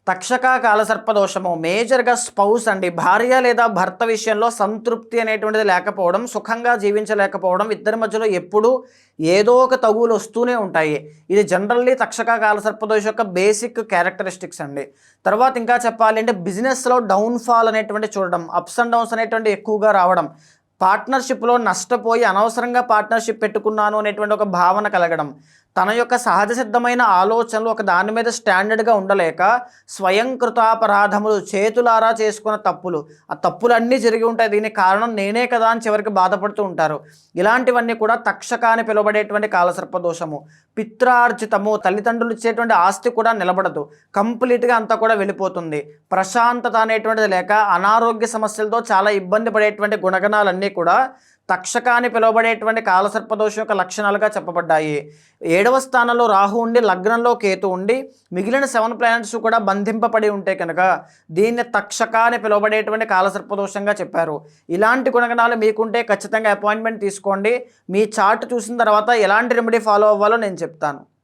తక్షక కాలసర్పదోషము మేజర్‌గా స్పౌస్ అండి. భార్య లేదా భర్త విషయంలో సంతృప్తి అనేటువంటిది లేకపోవడం, సుఖంగా జీవించలేకపోవడం, ఇద్దరి మధ్యలో ఎప్పుడూ ఏదో ఒక తగువులొస్తూనే ఉంటాయి. ఇది జనరల్లీ తక్షక కాలసర్పదోషం యొక్క బేసిక్ క్యారెక్టరిస్టిక్స్ అండి. తర్వాత ఇంకా చెప్పాలి అంటే బిజినెస్‌లో డౌన్‌ఫాల్ అనేటువంటిది చూడడం, అప్స్ అండ్ డౌన్స్ అనేటువంటివి ఎక్కువగా రావడం, పార్ట్నర్‌షిప్‌లో నష్టపోయి అనవసరంగా పార్ట్నర్‌షిప్ పెట్టుకున్నాను అనేటువంటి ఒక భావన కలగడం, తన యొక్క సహజ సిద్ధమైన ఆలోచనలు ఒక దాని మీద స్టాండర్డ్‌గా ఉండలేక స్వయంకృతాపరాధములు చేతులారా చేసుకున్న తప్పులు, ఆ తప్పులన్నీ జరిగి ఉంటాయి. దీనికి కారణం నేనే కదా అని చివరికి బాధపడుతూ ఉంటారు. ఇలాంటివన్నీ కూడా తక్షక అని పిలువబడేటువంటి కాలసర్పదోషము. పిత్రార్జితము తల్లిదండ్రులు ఇచ్చేటువంటి ఆస్తి కూడా నిలబడదు. కంప్లీట్‌గా అంతా కూడా వెళ్ళిపోతుంది. ప్రశాంతత అనేటువంటిది లేక అనారోగ్య సమస్యలతో చాలా ఇబ్బంది పడేటువంటి గుణగణాలన్నీ కూడా తక్షక అని పిలువబడేటువంటి కాలసర్పదోషం యొక్క లక్షణాలుగా చెప్పబడ్డాయి. 7వ స్థానంలో రాహు ఉండి లగ్నంలో కేతు ఉండి మిగిలిన 7 ప్లానెట్స్ కూడా బంధింపబడి ఉంటే కనుక దీన్ని తక్షక అని పిలువబడేటువంటి కాలసర్పదోషంగా చెప్పారు. ఇలాంటి గుణగణాలు మీకుంటే ఖచ్చితంగా అపాయింట్మెంట్ తీసుకోండి. మీ చార్ట్ చూసిన తర్వాత ఎలాంటి రెమెడీ ఫాలో అవ్వాలో నేను చెప్తాను.